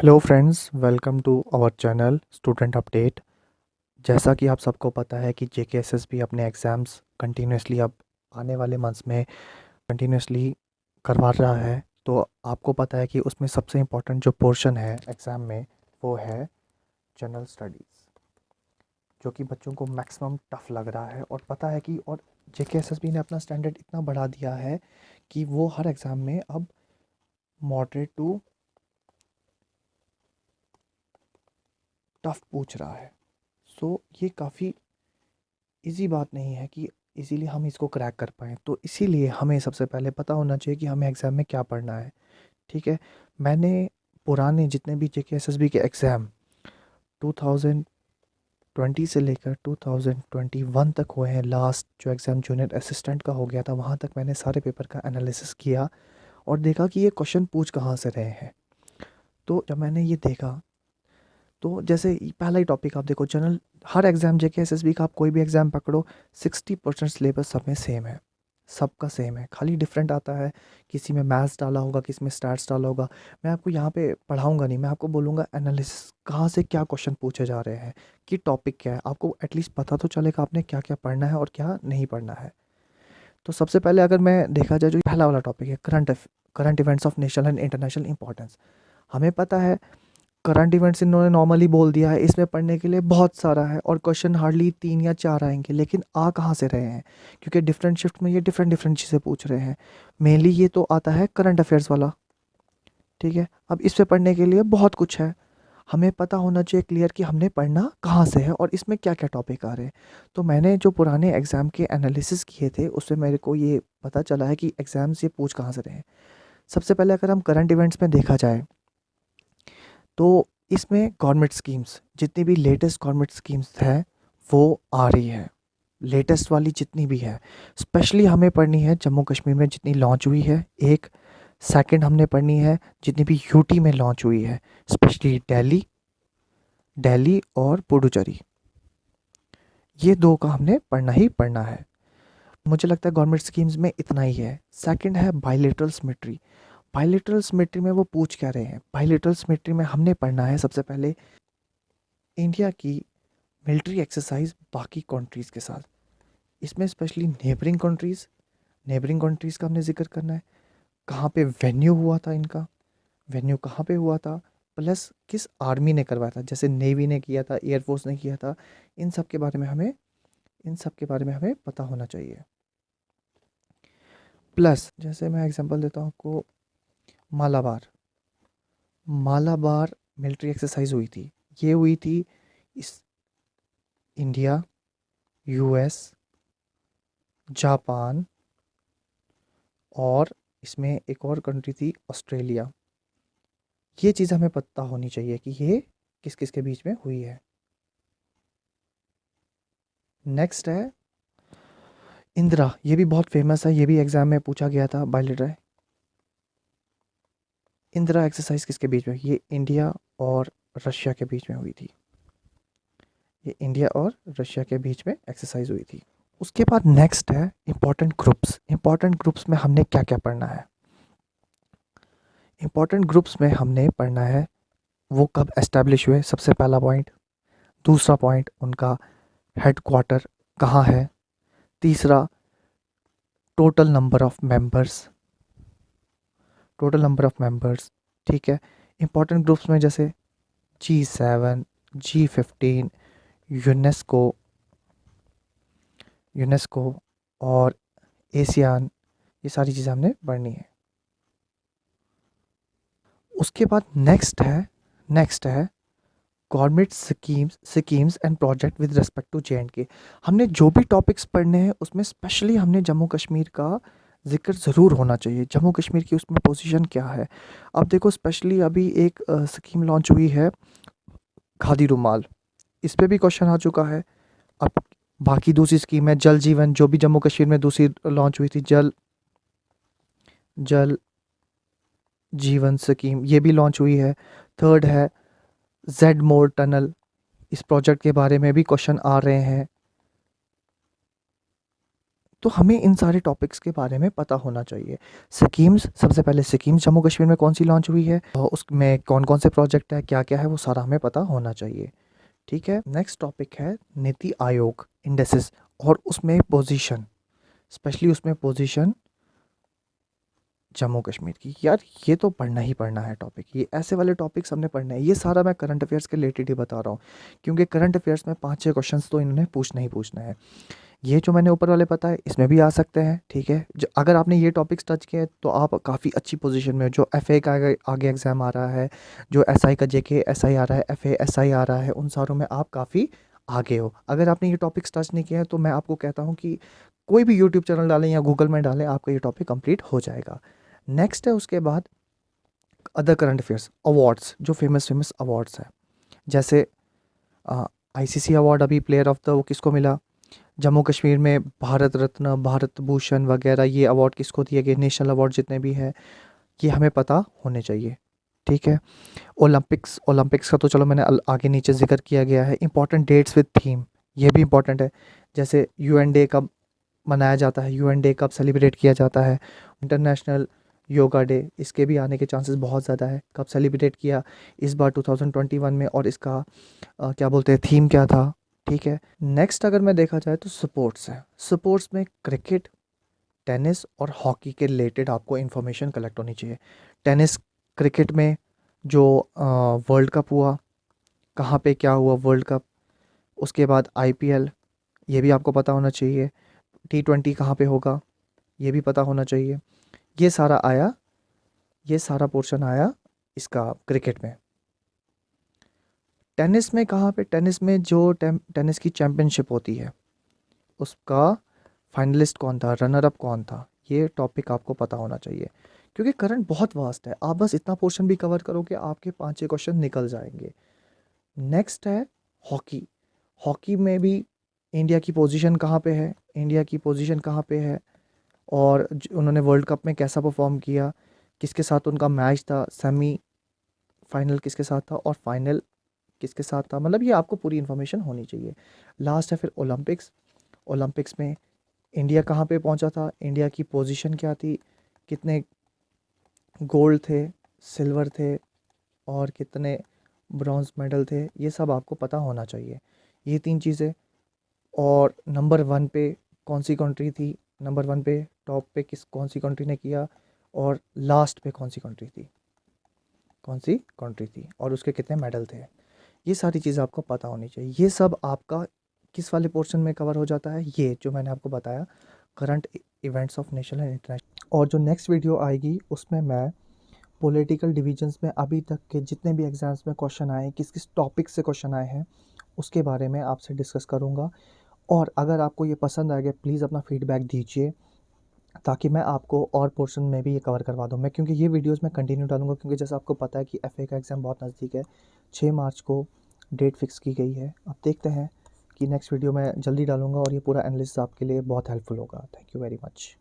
Hello friends, welcome to our channel student update. जैसा कि आप सबको पता है कि जेकेएसएसबी अपने एग्ज़ाम्स कंटिन्यूसली अब आने वाले मंथ्स में कंटिन्यूसली करवा रहा है। तो आपको पता है कि उसमें सबसे इम्पोर्टेंट जो पोर्शन है एग्ज़ाम में वो है जनरल स्टडीज़, जो कि बच्चों को मैक्सिमम टफ़ लग रहा है। और पता है कि और जेकेएसएसबी ने अपना स्टैंडर्ड इतना बढ़ा दिया है कि वो हर एग्ज़ाम में अब मॉडरेट टू टफ़ पूछ रहा है। सो ये काफ़ी ईज़ी बात नहीं है कि इजीली हम इसको क्रैक कर पाएँ। तो इसीलिए हमें सबसे पहले पता होना चाहिए कि हमें एग्ज़ाम में क्या पढ़ना है, ठीक है? मैंने पुराने जितने भी जेकेएसएसबी के एग्ज़ाम 2020 से लेकर 2021 तक हुए हैं, लास्ट जो एग्ज़ाम जूनियर असिस्टेंट का हो गया था, वहाँ तक मैंने सारे पेपर का एनालिसिस किया और देखा कि ये क्वेश्चन पूछ कहाँ से रहे हैं। तो जब मैंने ये देखा, तो जैसे पहला ही टॉपिक आप देखो, जनरल हर एग्ज़ाम जेकेएसएसबी का आप कोई भी एग्ज़ाम पकड़ो, 60% सिलेबस सब में सेम है, सबका सेम है, खाली डिफरेंट आता है। किसी में मैथ्स डाला होगा, किसी में स्टैट्स डाला होगा। मैं आपको यहाँ पे पढ़ाऊंगा नहीं, मैं आपको बोलूँगा एनालिसिस कहाँ से क्या क्वेश्चन पूछे जा रहे हैं, कि टॉपिक क्या है। आपको एटलीस्ट पता तो चलेगा आपने क्या क्या पढ़ना है और क्या नहीं पढ़ना है। तो सबसे पहले अगर मैं देखा जाए, जो पहला वाला टॉपिक है current events of national and international importance. हमें पता है करंट इवेंट्स इन्होंने नॉर्मली बोल दिया है, इसमें पढ़ने के लिए बहुत सारा है और क्वेश्चन हार्डली 3 या 4 आएंगे, लेकिन आ कहाँ से रहे हैं? क्योंकि डिफरेंट शिफ्ट में ये डिफरेंट डिफरेंट चीज़ें पूछ रहे हैं। मेनली ये तो आता है करंट अफेयर्स वाला, ठीक है? अब इस पे पढ़ने के लिए बहुत कुछ है। हमें पता होना चाहिए क्लियर कि हमने पढ़ना कहाँ से है और इसमें क्या क्या टॉपिक आ रहे हैं। तो मैंने जो पुराने एग्ज़ाम के एनालिसिस किए थे, उससे मेरे को ये पता चला है कि एग्ज़ाम्स ये पूछ कहाँ से रहे हैं। सबसे पहले अगर हम करंट इवेंट्स में देखा जाए, तो इसमें गवर्नमेंट स्कीम्स, जितनी भी लेटेस्ट गवर्नमेंट स्कीम्स है वो आ रही है, लेटेस्ट वाली जितनी भी है। स्पेशली हमें पढ़नी है जम्मू कश्मीर में जितनी लॉन्च हुई है, एक। सेकंड हमने पढ़नी है जितनी भी यूटी में लॉन्च हुई है, स्पेशली दिल्ली, दिल्ली और पुडुचेरी, ये दो का हमने पढ़ना ही पढ़ना है। मुझे लगता है गवर्नमेंट स्कीम्स में इतना ही है। सेकंड है बायलेटरल सिमेट्री। बायलेटरल सिमेट्री में वो पूछ क्या रहे हैं? बायलेटरल सिमेट्री में हमने पढ़ना है सबसे पहले इंडिया की मिलिट्री एक्सरसाइज बाकी कंट्रीज़ के साथ। इसमें स्पेशली नेबरिंग कंट्रीज़ का हमने जिक्र करना है। कहाँ पे वेन्यू हुआ था इनका, वेन्यू कहाँ पे हुआ था, प्लस किस आर्मी ने करवाया था, जैसे नेवी ने किया था, एयरफोर्स ने किया था। इन सब के बारे में हमें पता होना चाहिए। प्लस जैसे मैं एग्जांपल देता हूँ आपको, मालाबार मालाबार मिलिट्री एक्सरसाइज हुई थी। ये हुई थी इस इंडिया, यूएस, जापान और इसमें एक और कंट्री थी ऑस्ट्रेलिया। ये चीज़ हमें पता होनी चाहिए कि ये किस किस के बीच में हुई है। नेक्स्ट है इंदिरा, ये भी बहुत फेमस है, ये भी एग्जाम में पूछा गया था बायलेटरल। इंदिरा एक्सरसाइज किसके बीच में? ये इंडिया और रशिया के बीच में हुई थी। ये इंडिया और रशिया के बीच में एक्सरसाइज हुई थी। उसके बाद नेक्स्ट है इंपॉर्टेंट ग्रुप्स। इंपॉर्टेंट ग्रुप्स में हमने क्या क्या पढ़ना है? इंपॉर्टेंट ग्रुप्स में हमने पढ़ना है वो कब एस्टेब्लिश हुए, सबसे पहला पॉइंट। दूसरा पॉइंट, उनका हेडक्वार्टर कहाँ है। तीसरा, टोटल नंबर ऑफ मेंबर्स, ठीक है? इंपॉर्टेंट ग्रुप्स में जैसे G7, G15, यूनेस्को यूनेस्को और एशियान, ये सारी चीज़ें हमने पढ़नी है। उसके बाद नेक्स्ट है government schemes and project with respect to J&K। हमने जो भी टॉपिक्स पढ़ने हैं उसमें स्पेशली हमने जम्मू कश्मीर का जिक्र ज़रूर होना चाहिए। जम्मू कश्मीर की उसमें पोजीशन क्या है? अब देखो, स्पेशली अभी एक स्कीम लॉन्च हुई है, खादी रुमाल, इस पे भी क्वेश्चन आ चुका है। अब बाकी दूसरी स्कीम है जल जीवन, जो भी जम्मू कश्मीर में दूसरी लॉन्च हुई थी, जल जीवन स्कीम, ये भी लॉन्च हुई है। थर्ड है जेड मोर टनल, इस प्रोजेक्ट के बारे में भी क्वेश्चन आ रहे हैं। तो हमें इन सारे टॉपिक्स के बारे में पता होना चाहिए। स्कीम्स, सबसे पहले स्कीम्स जम्मू कश्मीर में कौन सी लॉन्च हुई है और उसमें कौन कौन से प्रोजेक्ट है, क्या क्या है, वो सारा हमें पता होना चाहिए। ठीक है, नेक्स्ट टॉपिक है नीति आयोग इंडेक्सेस और उसमें पोजीशन, स्पेशली उसमें पोजीशन जम्मू कश्मीर की। यार ये तो पढ़ना ही पढ़ना है टॉपिक, ये ऐसे वाले टॉपिक्स हमने पढ़ने हैं। ये सारा मैं करंट अफेयर्स के रिलेटेड ही बता रहा हूँ, क्योंकि करंट अफेयर्स में 5-6 क्वेश्चंस तो इन्होंने पूछना ही पूछना है। ये जो मैंने ऊपर वाले बताए इसमें भी आ सकते हैं। ठीक है, अगर आपने ये टॉपिक्स टच किए तो आप काफ़ी अच्छी पोजीशन में हो। जो एफए का आगे एग्ज़ाम आ रहा है, जो एसआई का जेके एसआई आ रहा है, एफए एसआई आ रहा है, उन सारों में आप काफ़ी आगे हो। अगर आपने ये टॉपिक्स टच नहीं किए हैं तो मैं आपको कहता हूँ कि कोई भी यूट्यूब चैनल डालें या गूगल में डालें, आपका ये टॉपिक कंप्लीट हो जाएगा। नेक्स्ट है उसके बाद अदर करंट अफेयर्स, अवार्ड्स, जो फेमस फेमस अवार्ड्स हैं, जैसे आईसीसी अवार्ड अभी प्लेयर ऑफ द वो किसको मिला, जम्मू कश्मीर में भारत रत्न, भारत भूषण वगैरह ये अवार्ड किसको दिए गए, नेशनल अवार्ड जितने भी हैं ये हमें पता होने चाहिए। ठीक है, ओलंपिक्स, ओलंपिक्स का तो चलो मैंने आगे नीचे जिक्र किया गया है। इंपॉर्टेंट डेट्स विद थीम, ये भी इंपॉर्टेंट है, जैसे यूएन डे कब मनाया जाता है, यूएन डे कब सेलिब्रेट किया जाता है, इंटरनेशनल योगा डे, इसके भी आने के चांसेस बहुत ज़्यादा है। कब सेलिब्रेट किया इस बार 2021 में, और इसका क्या बोलते हैं थीम क्या था। ठीक है, नेक्स्ट अगर मैं देखा जाए तो स्पोर्ट्स है। स्पोर्ट्स में क्रिकेट, टेनिस और हॉकी के रिलेटेड आपको इन्फॉर्मेशन कलेक्ट होनी चाहिए। टेनिस, क्रिकेट में जो वर्ल्ड कप हुआ, कहाँ पे क्या हुआ वर्ल्ड कप, उसके बाद आईपीएल, ये भी आपको पता होना चाहिए। T20 कहाँ पे होगा ये भी पता होना चाहिए। ये सारा आया, ये सारा पोर्शन आया इसका क्रिकेट में। टेनिस में कहाँ पे, टेनिस में जो टेनिस की चैम्पियनशिप होती है उसका फाइनलिस्ट कौन था, रनर अप कौन था, ये टॉपिक आपको पता होना चाहिए। क्योंकि करंट बहुत वास्ट है, आप बस इतना पोर्शन भी कवर करोगे आपके 5-6 क्वेश्चन निकल जाएंगे। नेक्स्ट है हॉकी। हॉकी में भी इंडिया की पोजीशन कहाँ पे है, इंडिया की पोजीशन कहाँ पे है, और उन्होंने वर्ल्ड कप में कैसा परफॉर्म किया, किसके साथ उनका मैच था, सेमी फाइनल किसके साथ था और फाइनल किसके साथ था, मतलब ये आपको पूरी इन्फॉर्मेशन होनी चाहिए। लास्ट है फिर ओलंपिक्स। ओलंपिक्स में इंडिया कहाँ पे पहुंचा था, इंडिया की पोजीशन क्या थी, कितने गोल्ड थे, सिल्वर थे और कितने ब्रॉन्ज मेडल थे, ये सब आपको पता होना चाहिए। ये 3 चीज़ें। और नंबर 1 पे कौन सी कंट्री थी, नंबर 1 पे टॉप पे कौन सी कंट्री ने किया, और लास्ट पे कौन सी कंट्री थी, कौन सी कंट्री थी, और उसके कितने मेडल थे। ये सारी चीज़ें आपको पता होनी चाहिए। ये सब आपका किस वाले पोर्शन में कवर हो जाता है, ये जो मैंने आपको बताया, current events of national and international. और जो नेक्स्ट वीडियो आएगी उसमें मैं पॉलिटिकल डिवीजन्स में अभी तक के जितने भी एग्ज़ाम्स में क्वेश्चन आए, किस किस टॉपिक से क्वेश्चन आए हैं, उसके बारे में आपसे डिस्कस करूँगा। और अगर आपको ये पसंद आएगा प्लीज़ अपना फीडबैक दीजिए, ताकि मैं आपको और पोर्शन में भी ये कवर करवा दूँ मैं, क्योंकि ये वीडियोस मैं कंटिन्यू डालूँगा, क्योंकि जैसा आपको पता है कि एफए का एग्ज़ाम बहुत नज़दीक है। 6 मार्च को डेट फिक्स की गई है। अब देखते हैं कि नेक्स्ट वीडियो मैं जल्दी डालूँगा और ये पूरा एनालिसिस आपके लिए बहुत हेल्पफुल होगा। Thank you very much.